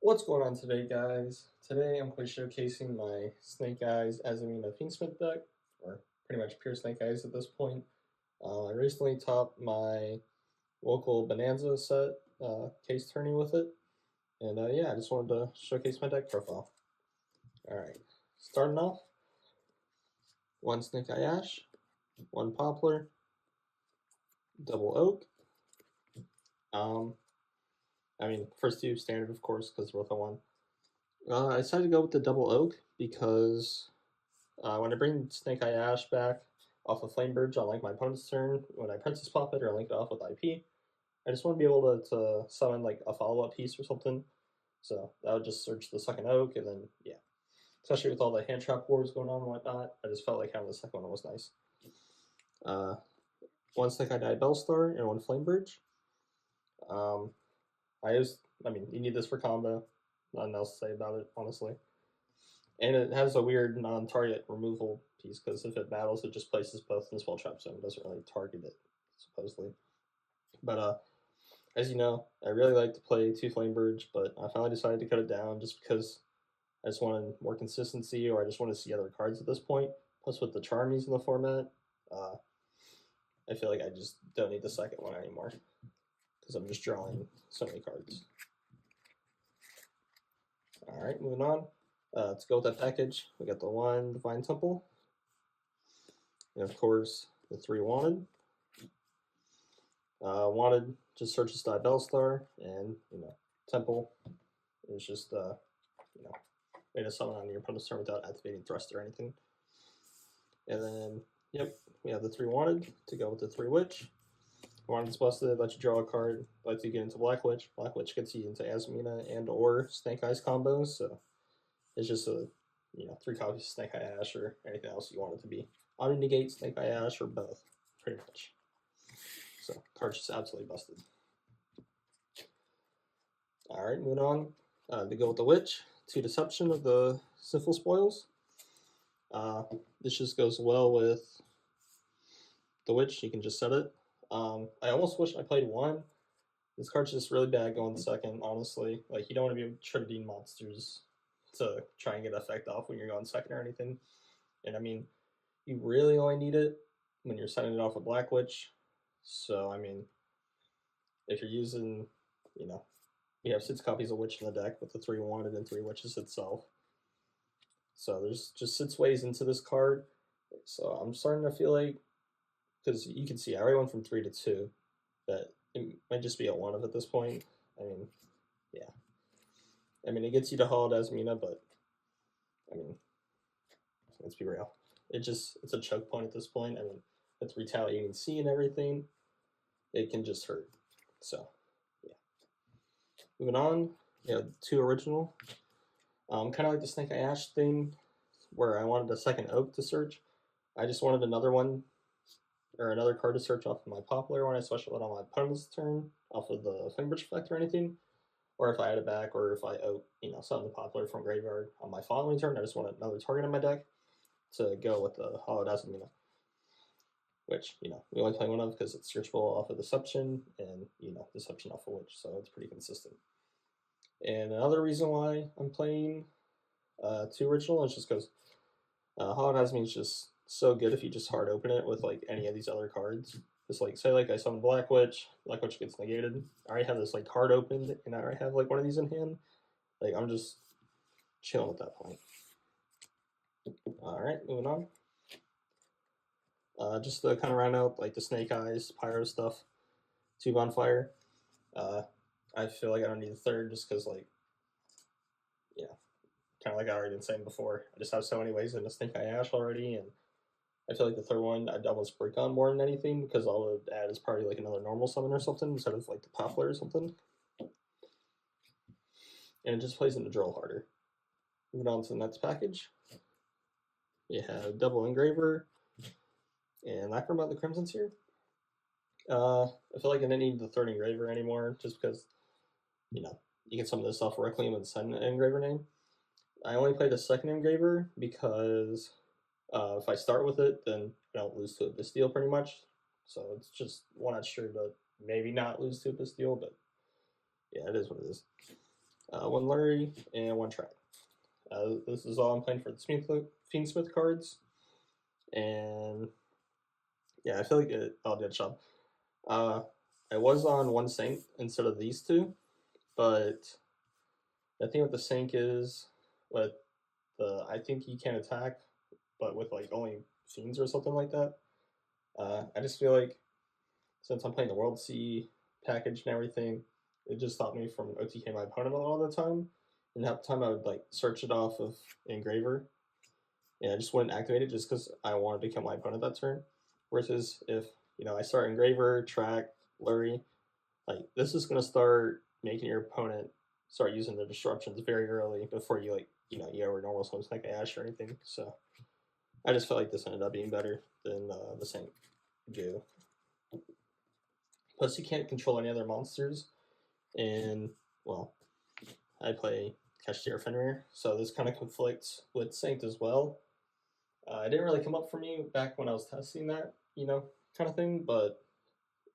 What's going on today, guys? Today I'm going to be showcasing my Snake Eyes Azamina Fiendsmith deck, or pretty much pure Snake Eyes at this point. I recently topped my local Bonanza set case tourney with it, and yeah, I just wanted to showcase my deck profile. Alright, starting off, one Snake Eye Ash, one Poplar, double Oak. Um, first two standard, of course, because they're both a one. I decided to go with the double Oak because when I bring Snake Eye Ash back off of Flame Bridge on like my opponent's turn, when I Princess Pop it or link it off with IP, I just want to be able to summon like a follow-up piece or something. So that would just search the second Oak, and then yeah. Especially with all the hand trap wars going on and whatnot, I just felt like having the second one was nice. Uh, one Snake Eye Bellstar and one Flame Bridge. Um, you need this for combo. Nothing else to say about it, honestly. And it has a weird non-target removal piece because if it battles, it just places both in the spell trap zone. It doesn't really target it, supposedly. But as you know, I really like to play two Flame Bridge, but I finally decided to cut it down just because I just wanted more consistency, or I just want to see other cards at this point. Plus, with the Charmies in the format, uh, I feel like I just don't need the second one anymore because I'm just drawing so many cards. All right, moving on. Let's go with that package. We got the one Divine Temple, and of course the three Wanted. Wanted just searches die Bellstar, and Temple is just way to summon on your opponent's turn without activating Thrust or anything. And then yep, we have the three Wanted to go with the three Witch. Wanted's busted, lets you draw a card, lets you get into Black Witch. Black Witch gets you into Azamina and or Snake Eyes combos, so it's just a three copies of Snake Eye Ash or anything else you want it to be. Auto negate Snake Eye Ash or both, pretty much. So card's just absolutely busted. Alright, moving on to go with the Witch. 2 Deception of the Sinful Spoils. This just goes well with the Witch. You can just set it. I almost wish I played 1. This card's just really bad going second, honestly. Like, you don't want to be tributing monsters to try and get effect off when you're going second or anything. And I mean, you really only need it when you're setting it off with Black Witch. So, I mean, if you're using, you have 6 copies of Witch in the deck with the 3 Wanted and 3 Witches itself. So there's just 6 ways into this card. So I'm starting to feel like, because you can see I already went from 3 to 2, that it might just be a 1 of at this point. I mean, yeah. I mean, it gets you to haul Azamina, but I mean, let's be real. It's a choke point at this point. I mean, with retaliating C and everything, it can just hurt. So, yeah. Moving on, 2 original. Kind of like the Snake Eye Ash thing, where I wanted a second Oak to search. I just wanted another one, or another card to search off of my Poplar when I special it on my opponent's turn, off of the Fingerbridge effect or anything. Or if I had it back, or if I Oak, summon the Poplar from graveyard on my following turn, I just wanted another target in my deck to go with the Hollowed Azamina. Which, we only play one of because it's searchable off of Deception and, Deception off of Witch, so it's pretty consistent. And another reason why I'm playing 2 original is just because Hollowed Azamina is just so good if you just hard open it with like any of these other cards. Just like, say like I summon Black Witch gets negated. I already have this like card opened, and I already have like one of these in hand. Like, I'm just chilling at that point. Alright, moving on. Just to kind of round out like the Snake Eyes, Pyro stuff, 2 Bonfire. I feel like I don't need a third just because, like, kind of like I already been saying before. I just have so many ways into Snake Eye Ash already, and I feel like the third one I'd almost break on more than anything because all I would add is probably like another normal summon or something instead of like the Poplar or something. And it just plays into Drill harder. Moving on to the next package. We have Double Engraver and Lacrima the Crimson's here. I feel like I didn't need the third Engraver anymore just because, you can summon this off Requiem and send an Engraver name. I only play the second Engraver because if I start with it, then I don't lose to a Bastille pretty much. So it's just one extra to maybe not lose to a Bastille, but yeah, it is what it is. 1 Lurie, and 1 Track. This is all I'm playing for the Fiendsmith cards, and yeah, I feel like I'll do a job. I was on 1 Saint instead of these 2, but the thing with the Saint is, with I think he can attack, but with like only Fiends or something like that. I just feel like since I'm playing the World C package and everything, it just stopped me from OTK my opponent a lot of the time. And half the time I would like search it off of Engraver, and I just wouldn't activate it just because I wanted to kill my opponent that turn. Versus if I start Engraver, Track, Lurie, like this is gonna start making your opponent start using the disruptions very early before you you ever normal summon Snake Ash or anything. So I just felt like this ended up being better than the Saint Goo. Plus, you can't control any other monsters, and well, I play Cashier Fenrir, so this kind of conflicts with Saint as well. It didn't really come up for me back when I was testing that, kind of thing, but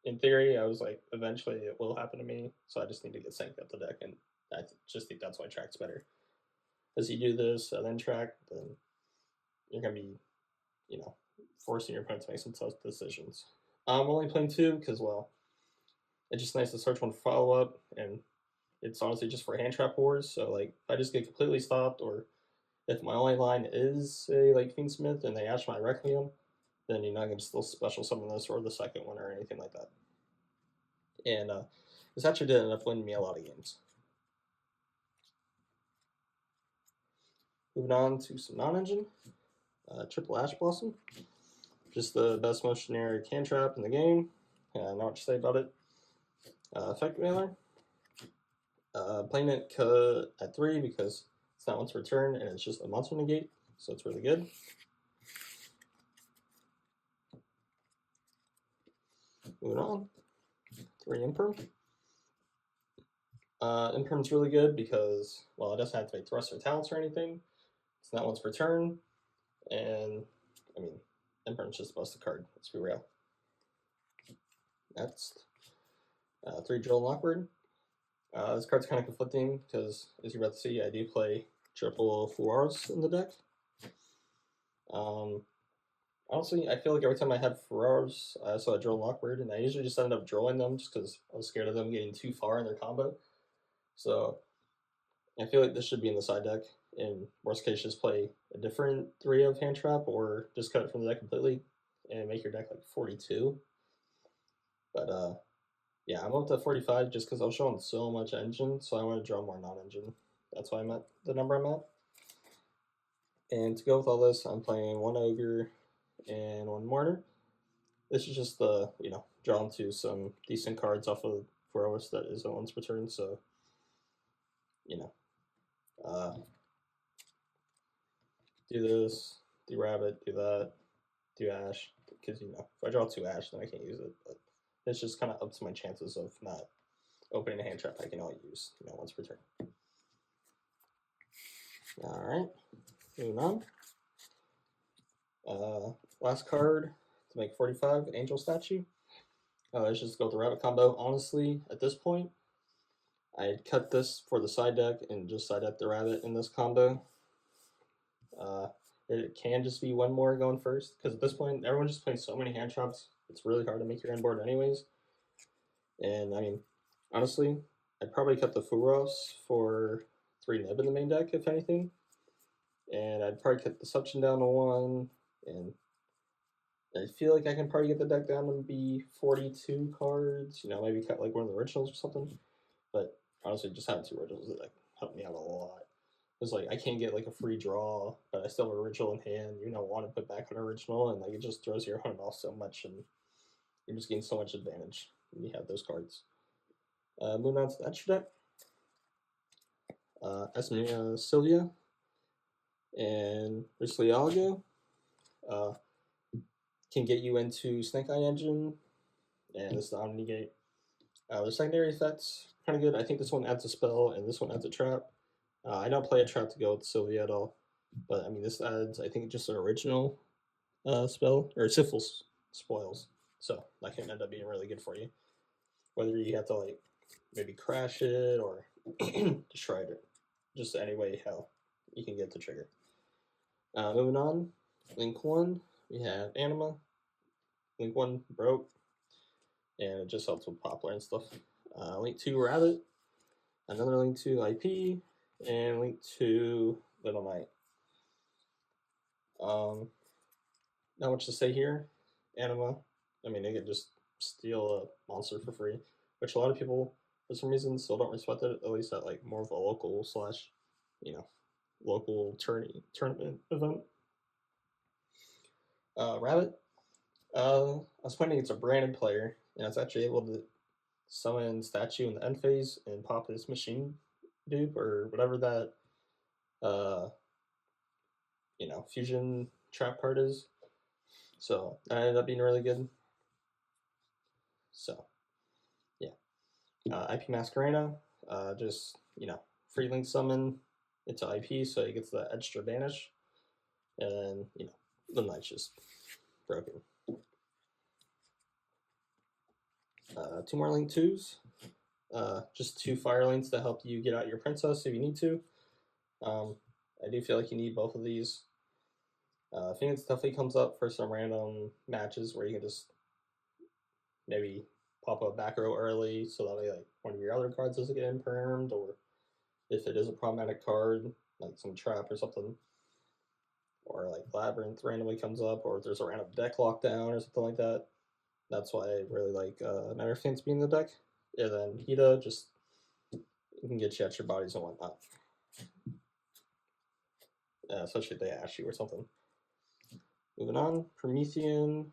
in theory, I was like, eventually it will happen to me, so I just need to get Saint out the deck, and I just think that's why Track's better. As you do this and then Track, then you're going to be, forcing your opponent to make some tough decisions. I'm only playing 2 because, well, it's just nice to search one follow-up, and it's honestly just for hand trap wars, so like if I just get completely stopped, or if my only line is say like Fiendsmith and they ash my Requiem, then I can still special summon this or the second one or anything like that. And this actually did end up winning me a lot of games. Moving on to some non-engine. Triple Ash Blossom. Just the best most generic hand trap in the game. I know what to say about it. Effect Mailer. Playing it at 3 because it's not once per turn and it's just a monster negate, so it's really good. Moving on. 3 Imperm. Imperm's really good because, well, it doesn't have to make thrusts or talents or anything. It's not once per turn, and I mean, Imperm's just a busted card, let's be real. Next, 3 Drill Lockbird. This card's kind of conflicting because, as you're about to see, I do play triple Furors in the deck. Honestly, I feel like every time I had Furors, I saw a Drill Lockbird, and I usually just ended up drawing them just because I was scared of them getting too far in their combo. So I feel like this should be in the side deck. In worst case, just play a different 3 of hand trap, or just cut it from the deck completely and make your deck like 42. But yeah, I'm up to 45 just because I was showing so much engine, so I want to draw more non-engine. That's why I'm at the number I'm at. And to go with all this, I'm playing 1 Ogre and 1 Mourner. This is just the, drawn to some decent cards off of Furors that isn't once per turn, so, do this, do Rabbit, do that, do Ash, because, if I draw 2 Ash, then I can't use it, but it's just kind of up to my chances of not opening a hand trap I can only use, once per turn. Alright, moving on. Last card to make 45, Angel Statue. Let's just go with the Rabbit combo. Honestly, at this point, I'd cut this for the side deck and just side deck the Rabbit in this combo. It can just be 1 more going first, because at this point, everyone's just playing so many hand traps, it's really hard to make your end board anyways. And, I mean, honestly, I'd probably cut the Furos for 3 Nib in the main deck, if anything. And I'd probably cut the Suction down to 1, and I feel like I can probably get the deck down to be 42 cards, maybe cut like one of the originals or something. But honestly, just having 2 originals that helped me out a lot. It's like I can't get like a free draw, but I still have an original in hand. Want to put back an original, and like it just throws your opponent off so much, and you're just getting so much advantage when you have those cards. Moving on to the extra deck. Azamina Sylvia and Risliago can get you into Snake Eye Engine, and this is the Omnigate. The secondary effects kind of good. I think this one adds a spell, and this one adds a trap. I don't play a trap to go with Sylvia at all, but I mean this adds, I think, just an original spell, or Syphil's Spoils, so that can end up being really good for you. Whether you have to like maybe crash it or destroyed it. Just any way how you can get the trigger. Moving on, link 1, we have Anima. Link 1 broke, and it just helps with Poplar and stuff. Link 2, Rabbit. Another link 2, IP, and link 2, Little Knight. Not much to say here. Anima, I mean, they could just steal a monster for free, which a lot of people, for some reason, still don't respect it, at least at like more of a local slash, local tournament event. Rabbit, I was finding it's a branded player, and it's actually able to summon statue in the end phase and pop his machine dupe or whatever that fusion trap part is. So that ended up being really good. So yeah. IP Masquerena, just free link summon into IP so he gets the extra banish. And then, the Knight's just broken. 2 more link 2s. Just 2 fire links to help you get out your princess if you need to. I do feel like you need both of these. Phoenix definitely comes up for some random matches where you can just maybe pop a back row early so that way like one of your other cards doesn't get impermed, or if it is a problematic card, like some trap or something, or like Labyrinth randomly comes up, or if there's a random deck lockdown or something like that. That's why I really like Nightmare Fiends being in the deck. And then Hida just can get you at your bodies and whatnot. Especially if they ash you or something. Moving on, Promethean,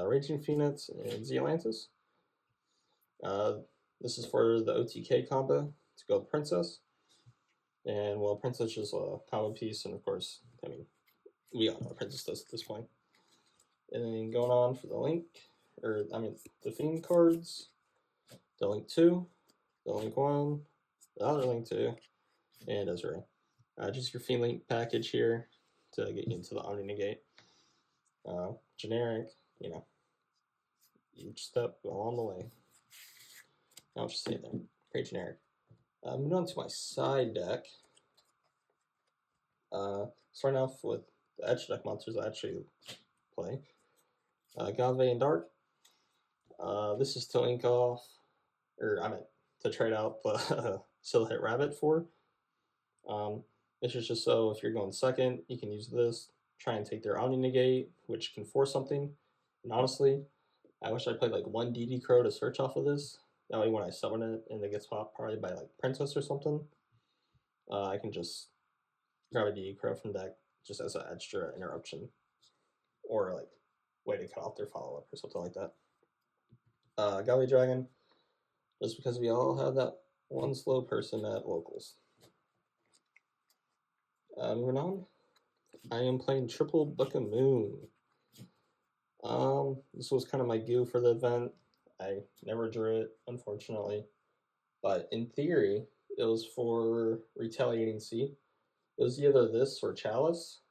Raging Phoenix, and Zealantis. This is for the OTK combo to go with Princess. And well, Princess is a combo piece, and of course, I mean, we all know what Princess does at this point. And then going on for the Link, the Fiend cards, the Link 2, the Link 1, the other Link 2, and Ezreal. Just your Fiend Link package here to get you into the Omni Negate. Generic, each step along the way. I'll just say there, pretty generic. Moving on to my side deck. Starting off with the edge deck monsters I actually play. Gave and Dark. This is to link off, to trade out the Still Hit Rabbit for. This is just so if you're going second, you can use this, try and take their Omni Negate, which can force something. And honestly, I wish I played like 1 DD Crow to search off of this. That way when I summon it and it gets popped probably by like Princess or something, I can just grab a DD Crow from deck just as an extra interruption. Or like way to cut off their follow-up or something like that. Galley Dragon, just because we all have that one slow person at locals. Moving on, I am playing Triple Book of Moon. This was kind of my goo for the event. I never drew it, unfortunately. But in theory, it was for Retaliating Sea. It was either this or Chalice.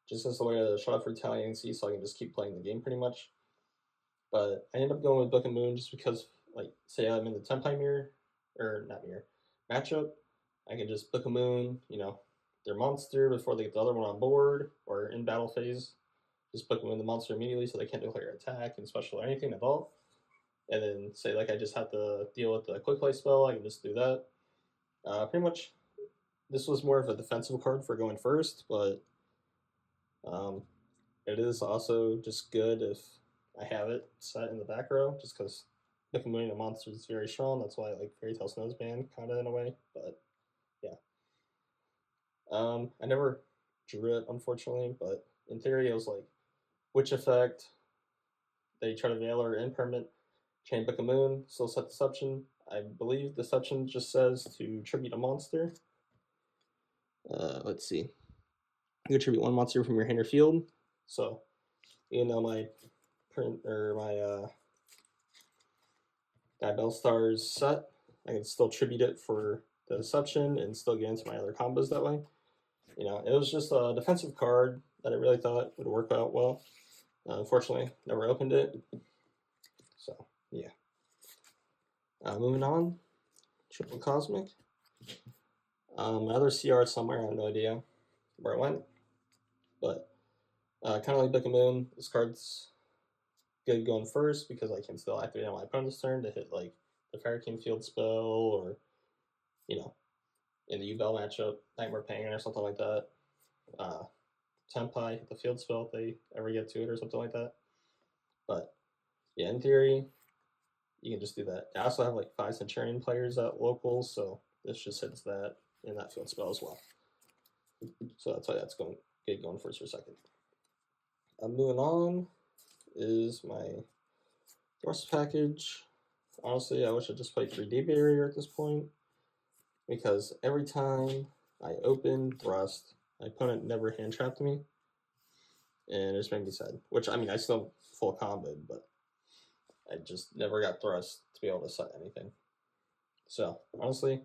Just as a way to shut off Retaliating Sea so I can just keep playing the game pretty much. But I ended up going with Book of Moon just because, like, say I'm in the Tenpai mirror, or not mirror, matchup, I can just Book of Moon, their monster before they get the other one on board, or in battle phase, just Book of Moon the monster immediately so they can't declare attack and special or anything at all. And then say like I just have to deal with the quick play spell, I can just do that. Pretty much, this was more of a defensive card for going first, but it is also just good if I have it set in the back row, just because Book of Moon the monster is very strong. That's why I like Fairy Tale Snowsman kind of in a way, but yeah. I never drew it, unfortunately, but in theory it was like Witch Effect, they try to veil or impermanent, chain Book of Moon, still set Deception. I believe Deception just says to tribute a monster. Let's see. You can tribute 1 monster from your hand or field. So, even though my Bellstar is set, I can still tribute it for the Deception and still get into my other combos that way. It was just a defensive card that I really thought would work out well. Unfortunately, never opened it. So, yeah. Moving on, Triple Cosmic. Another CR somewhere, I have no idea where it went. But kind of like Book of Moon, this card's good going first because I can still activate on my opponent's turn to hit like the Fire King Field spell, or in the U-Bell matchup, Nightmare Pain or something like that. Tempai, hit the field spell if they ever get to it or something like that. But yeah, in theory, you can just do that. I also have like 5 Centurion players at locals, so this just hits that in that field spell as well. So that's why that's going first or second. Moving on is my Thrust package. Honestly, I wish I just played 3D Barrier at this point, because every time I open Thrust, my opponent never hand trapped me, and it just made me sad. Which, I mean, I still full comboed, but I just never got Thrust to be able to set anything. So, honestly,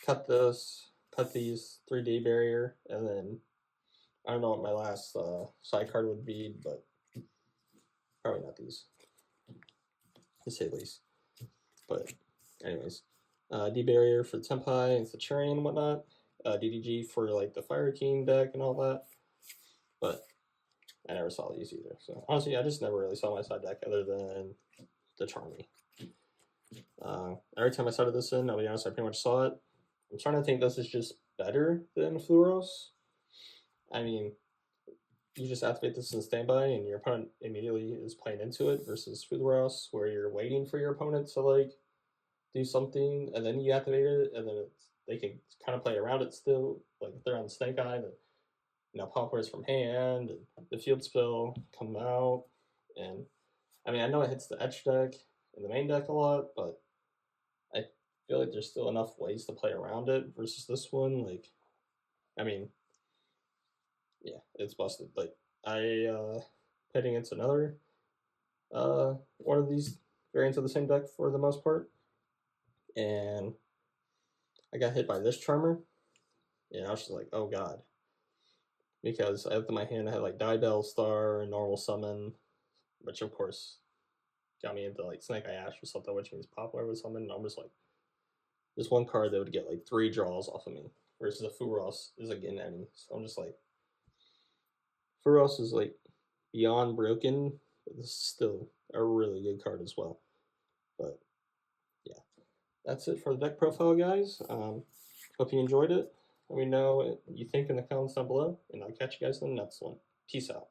cut these 3D Barrier, and then I don't know what my last side card would be, but probably not these, to say the least. But anyways, D-Barrier for Tempai and Centurion and whatnot. DDG for like the Fire King deck and all that. But I never saw these either. So honestly, I just never really saw my side deck other than the Charmy. Every time I started this in, I'll be honest, I pretty much saw it. I'm trying to think this is just better than Fluros. I mean, you just activate this in standby and your opponent immediately is playing into it, versus Fluros where you're waiting for your opponent to like do something and then you activate it, and then they can kind of play around it still. Like if they're on Snake Eye, then Pompours from hand and the field spell come out. And I mean, I know it hits the etch deck and the main deck a lot, but I feel like there's still enough ways to play around it versus this one. Like, I mean, yeah, it's busted. Like, I played against another one of these variants of the same deck for the most part, and I got hit by this Charmer, and I was just like, oh god. Because I looked at my hand, I had like Diebell Star and Normal Summon, which of course got me into like Snake Eye Ash or something, which means Poplar would summon, and I'm just like, this one card that would get like 3 draws off of me, versus a Furos is like getting any. So I'm just like, Furos is like beyond broken, but this is still a really good card as well. But yeah, that's it for the deck profile, guys. Hope you enjoyed it. Let me know what you think in the comments down below, and I'll catch you guys in the next one. Peace out.